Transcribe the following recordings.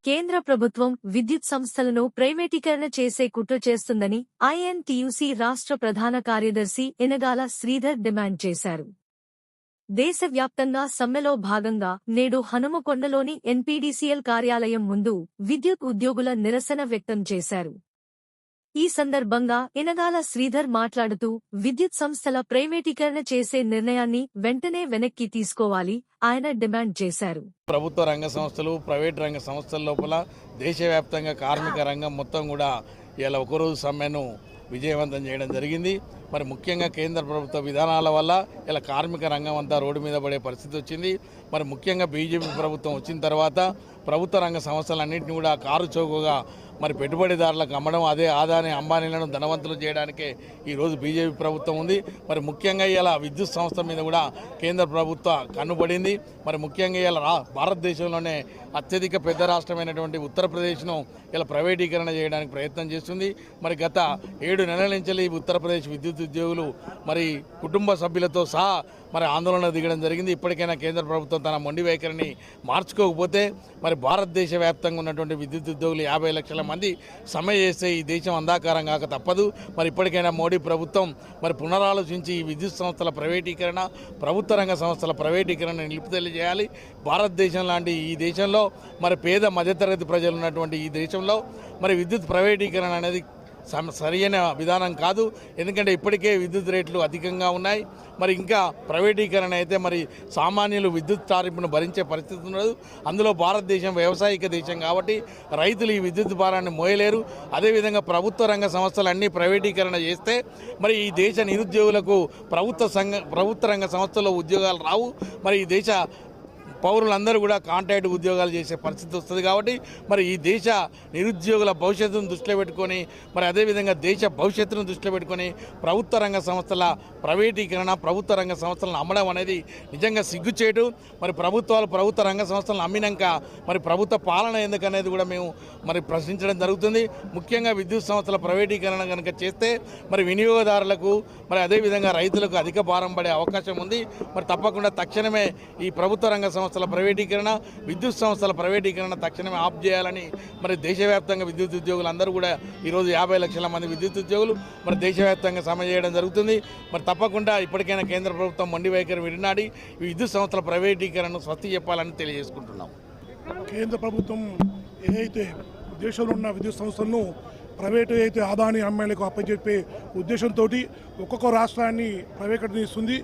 కేంద్ర ప్రభుత్వం విద్యుత్ సంస్థలను ప్రైవేటీకరణ చేసే కుట్ర చేస్తుందని ఐఎన్టీయూసీ రాష్ట్ర ప్రధాన కార్యదర్శి ఎనగాల శ్రీధర్ డిమాండ్ చేశారు. దేశవ్యాప్తంగా సమ్మెలో భాగంగా నేడు హనుమకొండలోని ఎన్పీడీసీఎల్ కార్యాలయం ముందు విద్యుత్ ఉద్యోగుల నిరసన వ్యక్తం చేశారు. ఈ సందర్భంగా ఎనగాల శ్రీధర్ మాట్లాడుతూ విద్యుత్ సంస్థల ప్రైవేటీకరణ చేసే నిర్ణయాన్ని వెంటనే వెనక్కి తీసుకోవాలి ఆయన డిమాండ్ చేశారు. ప్రభుత్వ రంగ సంస్థలు, ప్రైవేట్ రంగ సంస్థల లోపల దేశవ్యాప్తంగా కార్మిక రంగం మొత్తం కూడా ఇలా ఒకరోజు సమ్మెను విజయవంతం చేయడం జరిగింది. మరి ముఖ్యంగా కేంద్ర ప్రభుత్వ విధానాల వల్ల ఇలా కార్మిక రంగం అంతా రోడ్డు మీద పడే పరిస్థితి వచ్చింది. మరి ముఖ్యంగా బీజేపీ ప్రభుత్వం వచ్చిన తర్వాత ప్రభుత్వ రంగ సంస్థలన్నింటినీ కూడా కారు చౌకగా మరి పెట్టుబడిదారులకు అమ్మడం, అదే ఆదాని అంబానీలను ధనవంతులు చేయడానికే ఈరోజు బీజేపీ ప్రభుత్వం ఉంది. మరి ముఖ్యంగా ఇలా విద్యుత్ సంస్థ మీద కూడా కేంద్ర ప్రభుత్వ కన్నుపడింది. మరి ముఖ్యంగా ఇలా భారతదేశంలోనే అత్యధిక పెద్ద రాష్ట్రమైనటువంటి ఉత్తరప్రదేశ్ను ఇలా ప్రైవేటీకరణ చేయడానికి ప్రయత్నం చేస్తుంది. మరి గత 7 నెలల నుంచి ఉత్తరప్రదేశ్ విద్యుత్ ఉద్యోగులు మరి కుటుంబ సభ్యులతో సహా మరి ఆందోళన దిగడం జరిగింది. ఇప్పటికైనా కేంద్ర ప్రభుత్వం తన మొండి వైఖరిని మార్చుకోకపోతే మరి భారతదేశ వ్యాప్తంగా ఉన్నటువంటి విద్యుత్ ఉద్యోగులు 50 లక్షల మంది సమ్మె చేస్తే ఈ దేశం అంధాకారం కాక తప్పదు. మరి ఇప్పటికైనా మోడీ ప్రభుత్వం మరి పునరాలోచించి ఈ విద్యుత్ సంస్థల ప్రైవేటీకరణ, ప్రభుత్వ రంగ సంస్థల ప్రైవేటీకరణ నిలుపుదల చేయాలి. భారతదేశం లాంటి ఈ దేశంలో మరి పేద మధ్యతరగతి ప్రజలు ఉన్నటువంటి ఈ దేశంలో మరి విద్యుత్ ప్రైవేటీకరణ అనేది సరైన విధానం కాదు. ఎందుకంటే ఇప్పటికే విద్యుత్ రేట్లు అధికంగా ఉన్నాయి. మరి ఇంకా ప్రైవేటీకరణ అయితే మరి సామాన్యులు విద్యుత్ టారిఫ్ను భరించే పరిస్థితి ఉండదు. అందులో భారతదేశం వ్యవసాయిక దేశం కాబట్టి రైతులు ఈ విద్యుత్ భారాన్ని మోయలేరు. అదేవిధంగా ప్రభుత్వ రంగ సంస్థలన్నీ ప్రైవేటీకరణ చేస్తే మరి ఈ దేశ నిరుద్యోగులకు ప్రభుత్వ రంగ సంస్థల్లో ఉద్యోగాలు రావు. మరి ఈ దేశ పౌరులందరూ కూడా కాంట్రాక్ట్ ఉద్యోగాలు చేసే పరిస్థితి వస్తుంది. కాబట్టి మరి ఈ దేశ నిరుద్యోగుల భవిష్యత్తును దృష్టిలో పెట్టుకొని మరి అదేవిధంగా దేశ భవిష్యత్తును దృష్టిలో పెట్టుకొని ప్రభుత్వ రంగ సంస్థల ప్రైవేటీకరణ, ప్రభుత్వ రంగ సంస్థలను అమ్మడం అనేది నిజంగా సిగ్గుచేటు. మరి ప్రభుత్వ రంగ సంస్థలను అమ్మినాక మరి ప్రభుత్వ పాలన ఎందుకనేది కూడా మేము మరి ప్రశ్నించడం జరుగుతుంది. ముఖ్యంగా విద్యుత్ సంస్థల ప్రైవేటీకరణ కనుక చేస్తే మరి వినియోగదారులకు మరి అదేవిధంగా రైతులకు అధిక భారం పడే అవకాశం ఉంది. మరి తప్పకుండా తక్షణమే ఈ ప్రభుత్వ రంగ సంస్థల ప్రైవేటీకరణ, విద్యుత్ సంస్థల ప్రైవేటీకరణ తక్షణమే ఆఫ్ చేయాలని మరి దేశవ్యాప్తంగా విద్యుత్ ఉద్యోగులు అందరూ కూడా ఈరోజు 50 లక్షల మంది విద్యుత్ ఉద్యోగులు మరి దేశవ్యాప్తంగా సమ్మె చేయడం జరుగుతుంది. మరి తప్పకుండా ఇప్పటికైనా కేంద్ర ప్రభుత్వం మొండి వైఖరి విడినాడి విద్యుత్ సంస్థల ప్రైవేటీకరణను స్వస్తి చెప్పాలని తెలియజేసుకుంటున్నాం. కేంద్ర ప్రభుత్వం ఏదైతే దేశంలో ఉన్న విద్యుత్ సంస్థలను ప్రైవేటు అయితే ఆదాని అమ్మాయిలకు అప్పచెప్పే ఉద్దేశంతో ఒక్కొక్క రాష్ట్రాన్ని ప్రైవేటీకరిస్తుంది.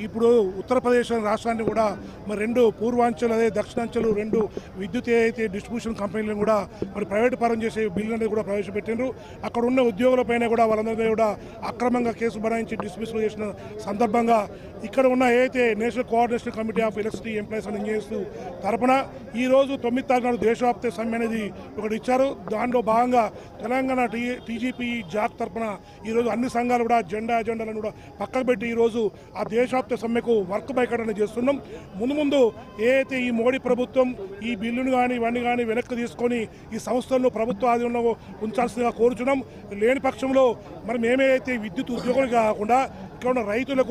ఇప్పుడు ఉత్తరప్రదేశ్ రాష్ట్రాన్ని కూడా మరి 2 పూర్వాంచల్ అదే దక్షిణాంచల్ 2 విద్యుత్ ఏదైతే డిస్ట్రిబ్యూషన్ కంపెనీలను కూడా మరి ప్రైవేట్ పరం చేసే బిల్లు అనేది కూడా ప్రవేశపెట్టినారు. అక్కడ ఉన్న ఉద్యోగులపైన కూడా వాళ్ళందరినీ కూడా అక్రమంగా కేసు బనాయించి డిస్మిస్ చేసిన సందర్భంగా ఇక్కడ ఉన్న ఏదైతే national coordination committee of electricity employees and engineers తరఫున ఈరోజు 9 తారీఖు నాడు దేశవ్యాప్త సమ్మె అనేది ఒకటి ఇచ్చారు. దానిలో భాగంగా తెలంగాణ టీజీపీ జాక్ తరఫున ఈరోజు అన్ని సంఘాలు కూడా అజెండాలను కూడా పక్కకు పెట్టి ఈరోజు ఆ దేశవ్యాప్త సమ్మెకు వర్క్ బైకాట్ చేస్తున్నాం. ముందు ఏదైతే ఈ మోడీ ప్రభుత్వం ఈ బిల్లును కానీ ఇవన్నీ కానీ వెనక్కి తీసుకొని ఈ సంస్థలను ప్రభుత్వ ఆధీనంలో ఉంచాల్సిందిగా కోరుచున్నాం. లేని పక్షంలో మరి మేమేదైతే విద్యుత్ ఉద్యోగులు కాకుండా ఇక్కడ ఉన్న రైతులకు